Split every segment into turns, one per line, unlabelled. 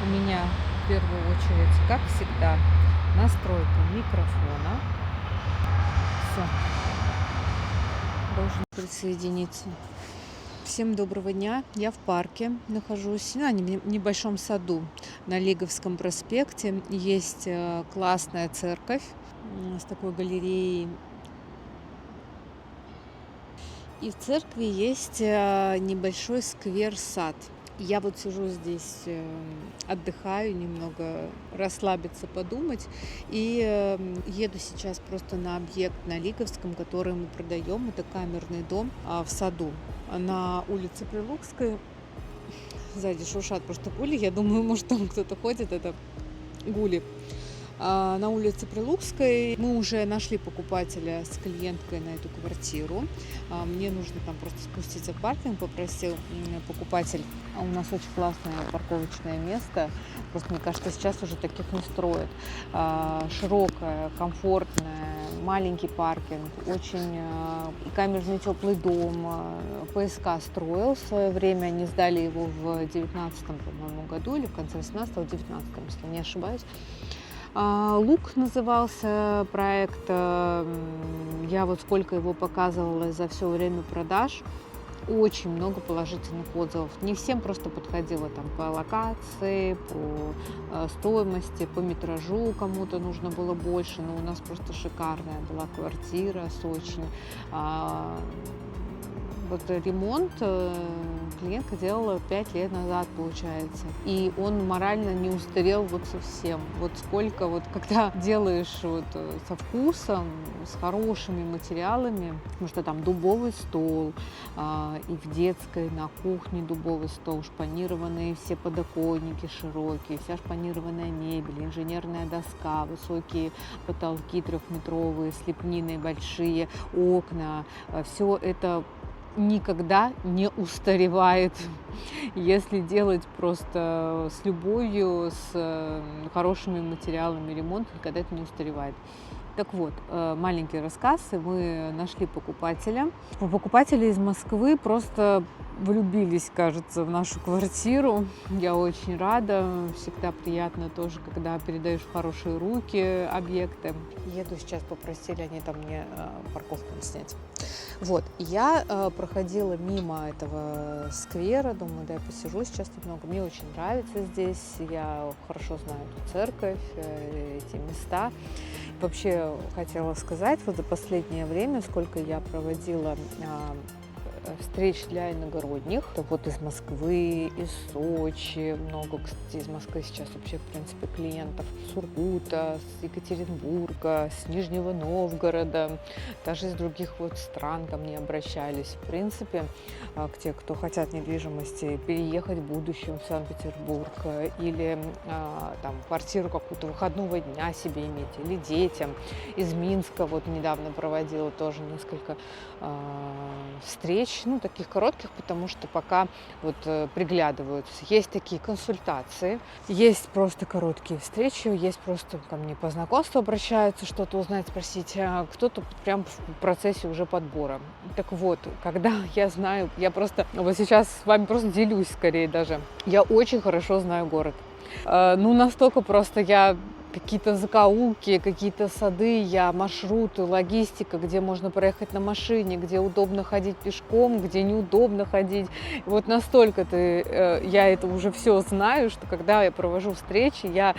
У меня в первую очередь, как всегда, настройка микрофона. Все, должен присоединиться. Всем доброго дня. Я в парке нахожусь, в небольшом саду на Лиговском проспекте. Есть классная церковь с такой галереей. И в церкви есть небольшой сквер-сад. Я вот сижу здесь, отдыхаю немного, расслабиться, подумать. И еду сейчас просто на объект на Лиговском, который мы продаем. Это камерный дом в саду на улице Прилукской. Сзади шуршат просто пули. Я думаю, может, там кто-то ходит. Это гули. На улице Прилукской мы уже нашли покупателя с клиенткой на эту квартиру. Мне нужно там просто спуститься в паркинг, попросил покупатель. У нас очень классное парковочное место. Просто, мне кажется, сейчас уже таких не строят. Широкое, комфортное, маленький паркинг, очень камерный теплый дом. ПСК строил в свое время. Они сдали его в 19-м, по-моему, году или в конце 18-го, в 19-м, если не ошибаюсь. Лук назывался проект. Я вот сколько его показывала за все время продаж. Очень много положительных отзывов. Не всем просто подходило там по локации, по стоимости, по метражу. Кому-то нужно было больше, но у нас просто шикарная была квартира с очень... Вот ремонт клиентка делала 5 лет назад, получается. И он морально не устарел вот совсем. Вот сколько, вот когда делаешь вот со вкусом, с хорошими материалами, потому что там дубовый стол, и в детской, на кухне дубовый стол, шпанированные все подоконники широкие, вся шпанированная мебель, инженерная доска, высокие потолки 3-метровые, с лепниной большие, окна. Все это никогда не устаревает, если делать просто с любовью, с хорошими материалами ремонт, никогда это не устаревает. Так вот, маленький рассказ, и мы нашли покупателя. Покупатели из Москвы просто влюбились, кажется, в нашу квартиру. Я очень рада, всегда приятно тоже, когда передаешь в хорошие руки объекты. Еду сейчас, попросили они там мне парковку снять. Вот, я проходила мимо этого сквера, думаю, да, я посижу сейчас немного. Мне очень нравится здесь, я хорошо знаю эту церковь, эти места. Вообще хотела сказать, вот за последнее время, сколько я проводила встреч для иногородних. Это вот из Москвы, из Сочи, много, кстати, из Москвы сейчас вообще, в принципе, клиентов. С Сургута, с Екатеринбурга, с Нижнего Новгорода, даже из других вот стран ко мне обращались. В принципе, к те, кто хотят недвижимости, переехать в будущем в Санкт-Петербург или там квартиру какую-то выходного дня себе иметь, или детям. Из Минска вот недавно проводила тоже несколько встреч, таких коротких, потому что пока вот приглядываются. Есть такие консультации, есть просто короткие встречи, есть просто ко мне по знакомству обращаются, что-то узнать, спросить, а кто-то прям в процессе уже подбора. Так вот, когда я знаю, я просто вот сейчас с вами просто делюсь скорее даже, я очень хорошо знаю город. Настолько просто я какие-то закоулки, какие-то сады, маршруты, логистика, где можно проехать на машине, где удобно ходить пешком, где неудобно ходить. Вот настолько я это уже все знаю, что когда я провожу встречи, я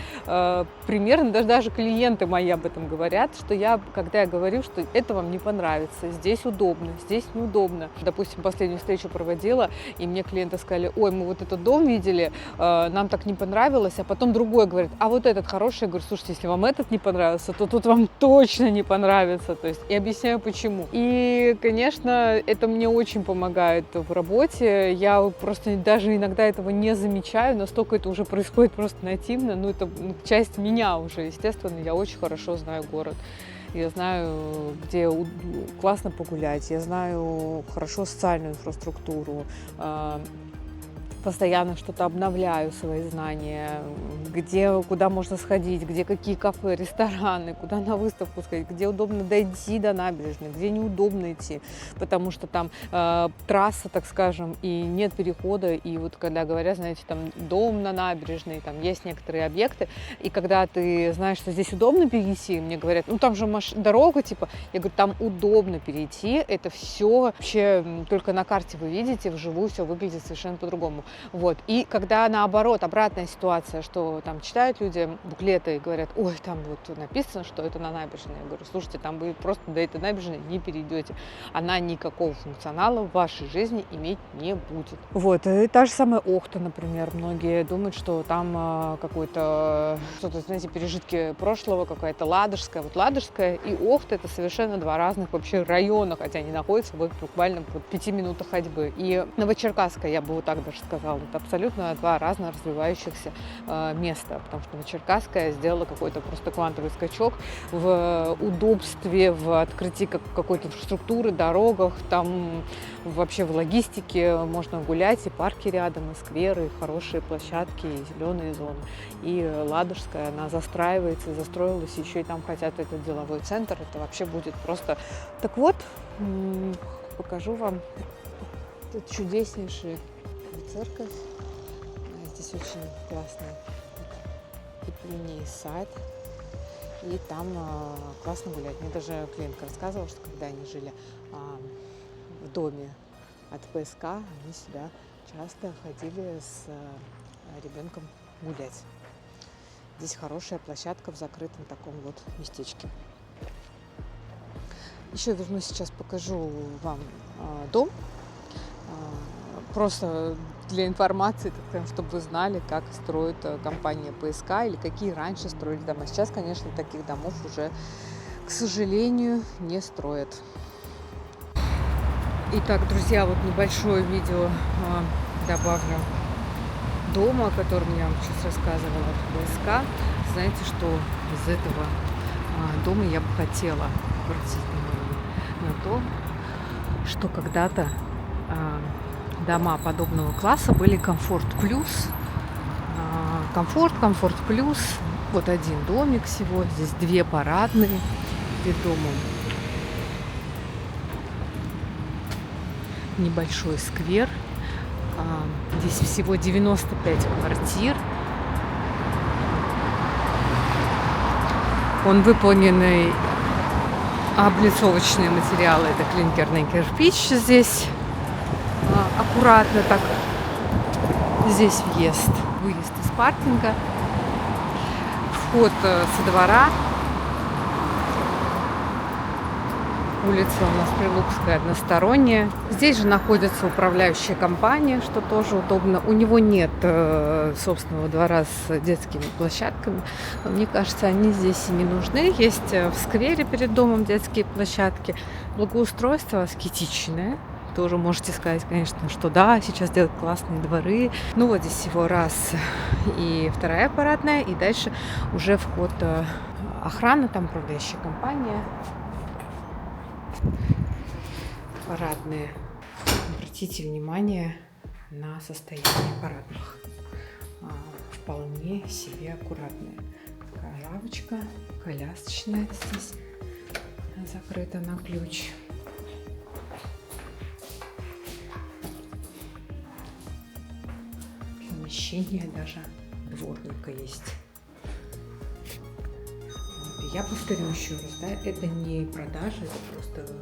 примерно, даже клиенты мои об этом говорят, что когда я говорю, что это вам не понравится, здесь удобно, здесь неудобно. Допустим, последнюю встречу проводила, и мне клиенты сказали: ой, мы вот этот дом видели, нам так не понравилось, а потом другой говорит: а вот этот хороший. Я говорю: слушайте, если вам этот не понравился, то тут вам точно не понравится. То есть, и объясняю почему. И, конечно, это мне очень помогает в работе. Я просто даже иногда этого не замечаю, настолько это уже происходит просто нативно. Это часть меня уже, естественно. Я очень хорошо знаю город. Я знаю, где классно погулять. Я знаю хорошо социальную инфраструктуру. постоянно что-то обновляю, свои знания, куда можно сходить, где какие кафе, рестораны, куда на выставку сходить, где удобно дойти до набережной, где неудобно идти, потому что там трасса, так скажем, и нет перехода, и вот когда говорят, знаете, там дом на набережной, там есть некоторые объекты, и когда ты знаешь, что здесь удобно перейти, мне говорят, ну там же дорога, типа, я говорю, там удобно перейти, это все вообще только на карте вы видите, вживую все выглядит совершенно по-другому. Вот. И когда наоборот, обратная ситуация, что там читают люди буклеты и говорят, ой, там вот написано, что это на набережной. Я говорю, слушайте, там вы просто до этой набережной не перейдете. Она никакого функционала в вашей жизни иметь не будет. Вот. И та же самая Охта, например. Многие думают, что там какой-то, что-то, знаете, пережитки прошлого, какая-то Ладожская. Вот Ладожская и Охта — это совершенно два разных вообще района, хотя они находятся вот буквально в 5 минутах ходьбы. И Новочеркасская, я бы вот так даже сказала, это абсолютно два разных развивающихся места, потому что Новочеркасская сделала какой-то просто квантовый скачок в удобстве, в открытии какой-то инфраструктуры, дорогах, там вообще в логистике можно гулять, и парки рядом, и скверы, и хорошие площадки, и зеленые зоны. И Ладожская, она застраивается, застроилась, еще и там хотят этот деловой центр, это вообще будет просто... Так вот, покажу вам тут чудеснейшая церковь. Здесь очень классный линий сад. И там классно гулять. Мне даже клиентка рассказывала, что когда они жили в доме от ПСК, они сюда часто ходили с ребенком гулять. Здесь хорошая площадка в закрытом таком вот местечке. Еще вернусь, сейчас покажу вам дом. Просто для информации, чтобы вы знали, как строит компания ПСК или какие раньше строили дома. Сейчас, конечно, таких домов уже, к сожалению, не строят. Итак, друзья, вот небольшое видео добавлю дома, о котором я вам сейчас рассказывала, от ПСК. Знаете, что из этого дома я бы хотела обратить внимание на то, что когда-то дома подобного класса были комфорт плюс. Комфорт плюс. Вот один домик всего. Здесь две парадные перед домом. Небольшой сквер. Здесь всего 95 квартир. Он выполненный облицовочные материалы. Это клинкерный кирпич здесь. Аккуратно так. Здесь въезд, выезд из паркинга, вход со двора. Улица у нас Прилукская односторонняя. Здесь же находится управляющая компания, что тоже удобно. У него нет собственного двора с детскими площадками. Но мне кажется, они здесь и не нужны. Есть в сквере перед домом детские площадки. Благоустройство аскетичное. Тоже можете сказать, конечно, что да, сейчас делают классные дворы. Ну вот здесь всего раз и вторая парадная, и дальше уже вход охрана, там управляющая компания. Парадные. Обратите внимание на состояние парадных. Вполне себе аккуратные. Такая лавочка, колясочная здесь закрыта на ключ. Помещение даже дворника есть. Вот. Я повторю еще раз, да, это не продажа, это просто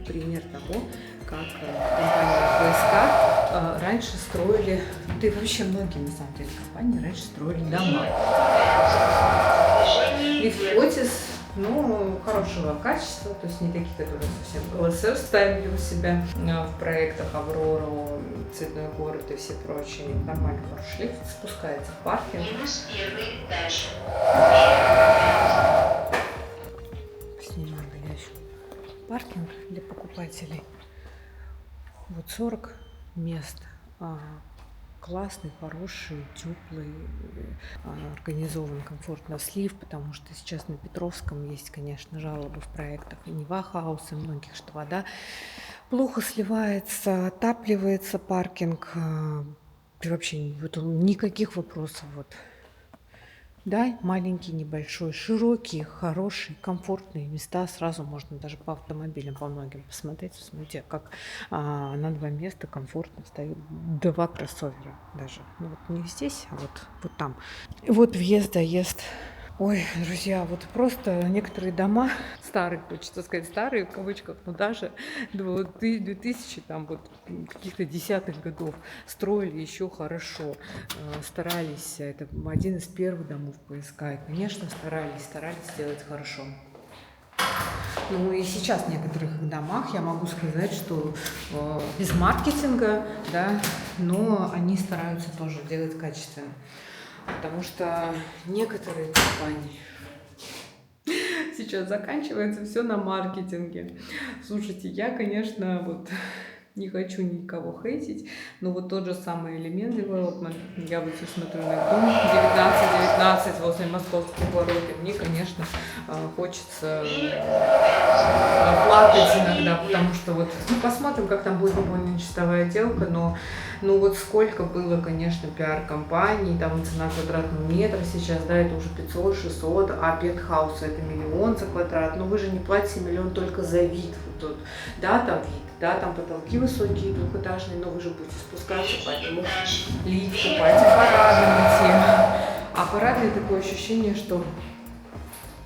пример того, как компания ПСК раньше строили, да и вообще многие, на самом деле, компании раньше строили дома. Лифтотис, хорошего качества, то есть не такие, которые совсем ЛСР ставили у себя в проектах Аврору, Цветной город и все прочие. Нормально, хороший лифт, спускается в паркинг. Снимаю горячий паркинг для покупателей. Вот 40 мест
классный, хороший, теплый, организован комфортно слив, потому что сейчас на Петровском есть, конечно, жалобы в проектах и Нева Хаус, и многих, что вода плохо сливается, отапливается паркинг, и вообще вот никаких вопросов. Вот. Да, маленький, небольшой, широкий, хороший, комфортные места. Сразу можно даже по автомобилям, по многим посмотреть. Смотрите, как на 2 места комфортно стоят 2 кроссовера даже. Ну вот не здесь, а вот там. И вот въезд, доезд. Ой, друзья, вот просто некоторые дома, старые, хочется сказать, старые в кавычках, но даже 2000 там вот каких-то 10-х годов строили еще хорошо, старались, это один из первых домов ПСК, и, конечно, старались сделать хорошо. Ну и сейчас в некоторых домах я могу сказать, что без маркетинга, да, но они стараются тоже делать качественно. Потому что некоторые компании сейчас заканчивается все на маркетинге. Слушайте, я, конечно, вот не хочу никого хейтить, но вот тот же самый Element Development, я вот сейчас смотрю на дом 1919 возле Московских ворот, и мне, конечно, хочется плакать иногда, потому что вот, ну, посмотрим, как там будет выполнена чистовая отделка, но ну вот сколько было, конечно, пиар-компаний, там цена квадратного метра сейчас, да, это уже 500-600, а пентхаус это 1 000 000 за квадрат, но вы же не платите 1 000 000 только за вид, вот тут, да, там вид, да, там потолки высокие, двухэтажные, но вы же будете спускаться, поэтому лифт, покупайте парадные. А парадные такое ощущение, что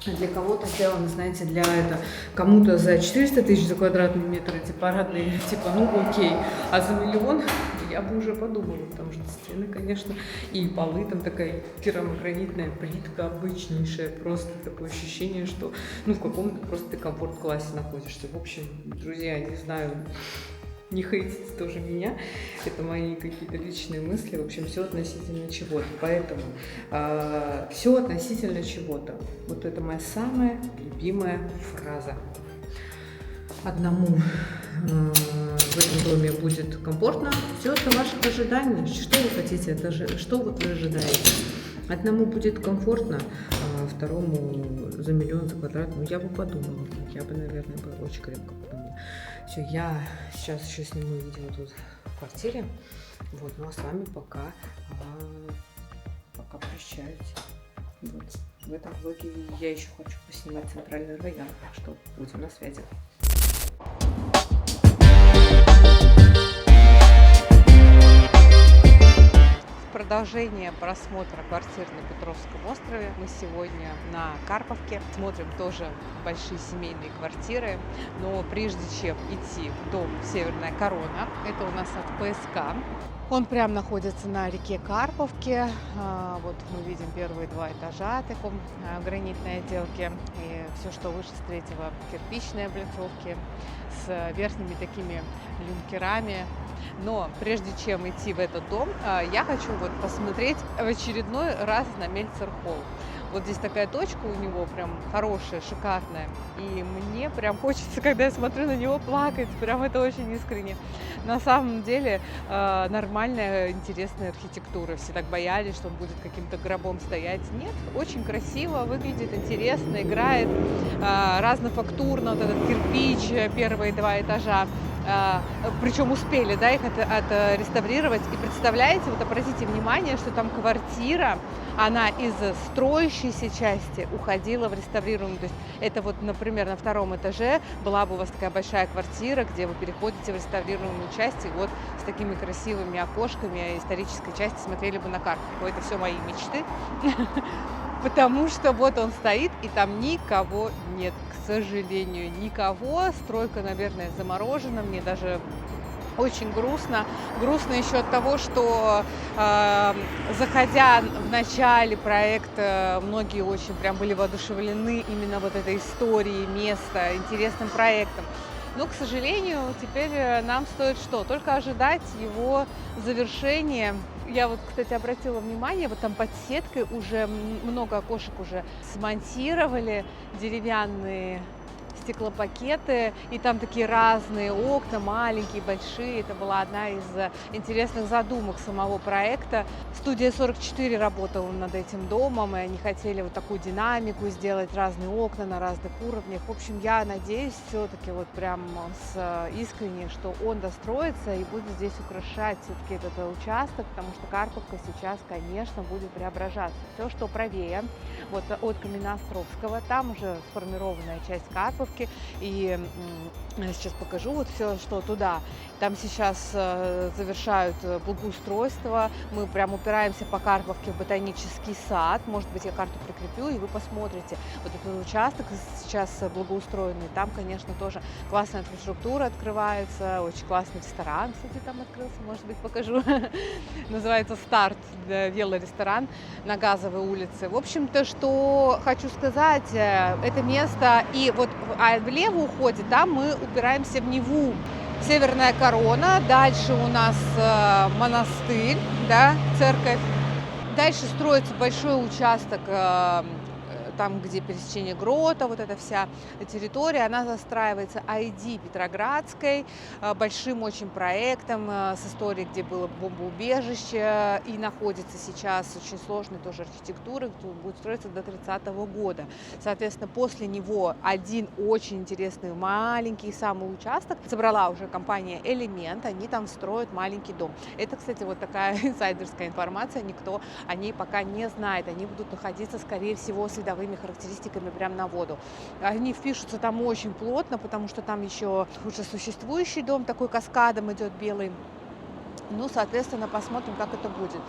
для кого-то сделано, знаете, для этого, кому-то за 400 тысяч за квадратный метр эти парадные, типа, ну окей, а за 1 000 000 я бы уже подумала, потому что стены, конечно, и полы, там такая керамогранитная плитка обычнейшая, просто такое ощущение, что, ну, в каком-то просто комфорт-классе находишься. В общем, друзья, не знаю, не хейтите тоже меня, это мои какие-то личные мысли, в общем, все относительно чего-то, поэтому все относительно чего-то. Вот это моя самая любимая фраза. Одному в этом доме будет комфортно, все это ваших ожиданий, что вы хотите, это же, что вот вы ожидаете. Одному будет комфортно, а второму за 1 000 000 за квадрат, ну я бы подумала, я бы, наверное, очень крепко подумала. Все, я сейчас еще сниму видео тут в квартире, вот, ну а с вами пока прощаюсь. Вот. В этом влоге я еще хочу поснимать центральный район, так что будем на связи.
Продолжение просмотра квартир на Петровском острове. Мы сегодня на Карповке. Смотрим тоже большие семейные квартиры. Но прежде чем идти в дом «Северная корона», это у нас от ПСК. Он прям находится на реке Карповке. Вот мы видим первые 2 этажа таком гранитной отделки. И все, что выше с 3-го, кирпичные облицовки с верхними такими люнкерами. Но прежде чем идти в этот дом, я хочу вот посмотреть в очередной раз на Мельцер-Холл. Вот здесь такая точка у него прям хорошая, шикарная. И мне прям хочется, когда я смотрю на него, плакать. Прям это очень искренне. На самом деле нормальная, интересная архитектура. Все так боялись, что он будет каким-то гробом стоять. Нет, очень красиво, выглядит интересно, играет разнофактурно. Вот этот кирпич, первые 2 этажа. Причем успели, да, их отреставрировать. И представляете, вот обратите внимание, что там квартира, она из строящейся части уходила в реставрируемую. То есть это вот, например, на 2-м этаже была бы у вас такая большая квартира, где вы переходите в реставрируемую часть, и вот с такими красивыми окошками исторической части смотрели бы на Карповку. Это все мои мечты. Потому что вот он стоит, и там никого нет, к сожалению, никого. Стройка, наверное, заморожена. Мне даже очень грустно. Грустно еще от того, что заходя в начале проекта, многие очень прям были воодушевлены именно вот этой историей места, интересным проектом. Но, к сожалению, теперь нам стоит что? Только ожидать его завершения. Я вот, кстати, обратила внимание, вот там под сеткой уже много окошек уже смонтировали, деревянные стеклопакеты, и там такие разные окна, маленькие, большие. Это была одна из интересных задумок самого проекта. Студия 44 работала над этим домом, и они хотели вот такую динамику сделать, разные окна на разных уровнях. В общем, я надеюсь все-таки вот прям искренне, что он достроится и будет здесь украшать все-таки этот участок, потому что Карповка сейчас, конечно, будет преображаться. Все, что правее, вот от Каменноостровского, там уже сформированная часть Карповки, и я сейчас покажу вот все, что туда. Там сейчас завершают благоустройство, мы прям упираемся по Карповке в ботанический сад, может быть, я карту прикреплю, и вы посмотрите. Вот этот участок сейчас благоустроенный, там, конечно, тоже классная инфраструктура открывается, очень классный ресторан, кстати, там открылся, может быть, покажу. Называется «Старт», велоресторан на Газовой улице. В общем-то, что хочу сказать, это место, и вот влево уходит, там мы упираемся в Неву. Северная Корона, дальше у нас монастырь, да, церковь. Дальше строится большой участок, там, где пересечение Грота, вот эта вся территория, она застраивается ID Петроградской, большим очень проектом с историей, где было бомбоубежище, и находится сейчас очень сложной тоже архитектурой, будет строиться до 30-го года. Соответственно, после него один очень интересный маленький самый участок собрала уже компания «Элемент», они там строят маленький дом. Это, кстати, вот такая инсайдерская информация, никто о ней пока не знает, они будут находиться, скорее всего, с видовыми характеристиками прямо на воду. Они впишутся там очень плотно, потому что там еще уже существующий дом, такой каскадом идет белый. Ну, соответственно, посмотрим, как это будет.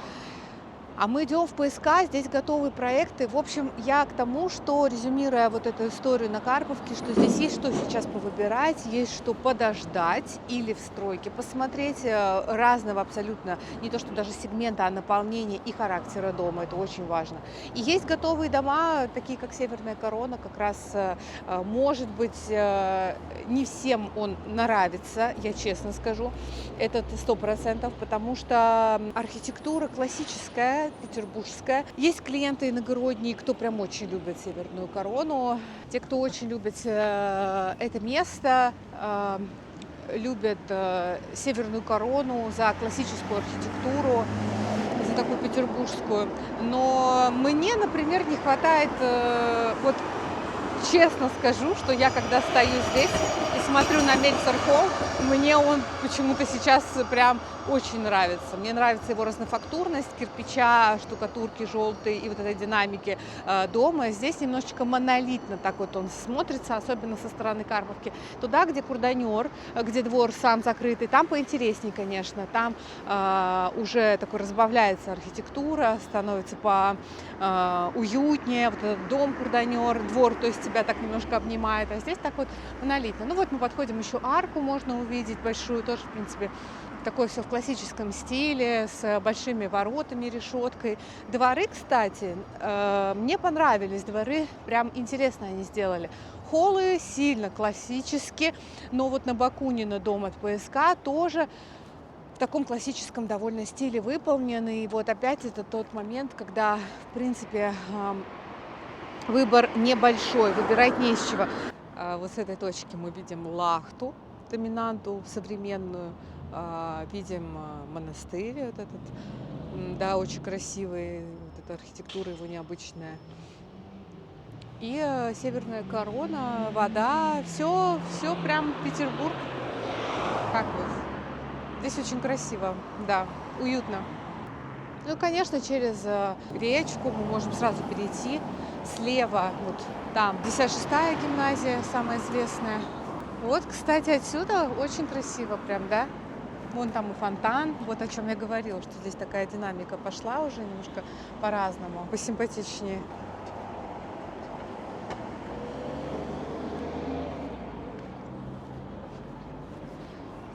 А мы идем в ПСК, здесь готовые проекты. В общем, я к тому, что, резюмируя вот эту историю на Карповке, что здесь есть что сейчас повыбирать, есть что подождать или в стройке посмотреть разного абсолютно, не то что даже сегмента, а наполнения и характера дома, это очень важно. И есть готовые дома, такие как Северная Корона, как раз, может быть, не всем он нравится, я честно скажу, это 100%, потому что архитектура классическая, петербургская. Есть клиенты иногородние, кто прям очень любит Северную Корону. Те, кто очень любит это место, любят Северную Корону за классическую архитектуру, за такую петербургскую. Но мне, например, не хватает, вот честно скажу, что я когда стою здесь и смотрю на Мельцер-холл, мне он почему-то сейчас прям очень нравится. Мне нравится его разнофактурность кирпича, штукатурки желтой и вот этой динамики дома. Здесь немножечко монолитно так вот он смотрится, особенно со стороны Карповки. Туда, где Курданер, где двор сам закрытый, там поинтереснее, конечно. Там уже такой разбавляется архитектура, становится уютнее. Вот этот дом Курданер, двор, то есть тебя так немножко обнимает. А здесь так вот монолитно. Ну вот мы подходим, еще арку можно увидеть большую, тоже, в принципе, такое все в классическом стиле, с большими воротами, решеткой. Дворы, кстати, мне понравились, дворы прям интересно они сделали. Холлы сильно классические, но вот на Бакунина дом от ПСК тоже в таком классическом довольно стиле выполнены. И вот опять это тот момент, когда, в принципе, выбор небольшой, выбирать не из чего. Вот с этой точки мы видим Лахту, доминанту современную, видим монастырь вот этот, да, очень красивый, вот эта архитектура его необычная. И Северная Корона, вода, все прям Петербург. Как вот? Здесь очень красиво, да, уютно. Ну, конечно, через речку мы можем сразу перейти. Слева, вот там, 56-я гимназия, самая известная. Вот, кстати, отсюда очень красиво прям, да? Вон там и фонтан, вот о чем я говорила, что здесь такая динамика пошла уже немножко по-разному, посимпатичнее.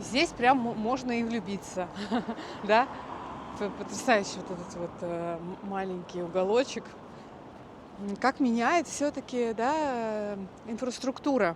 Здесь прям можно и влюбиться, да? Потрясающий вот этот вот маленький уголочек. Как меняет все-таки, да, инфраструктура.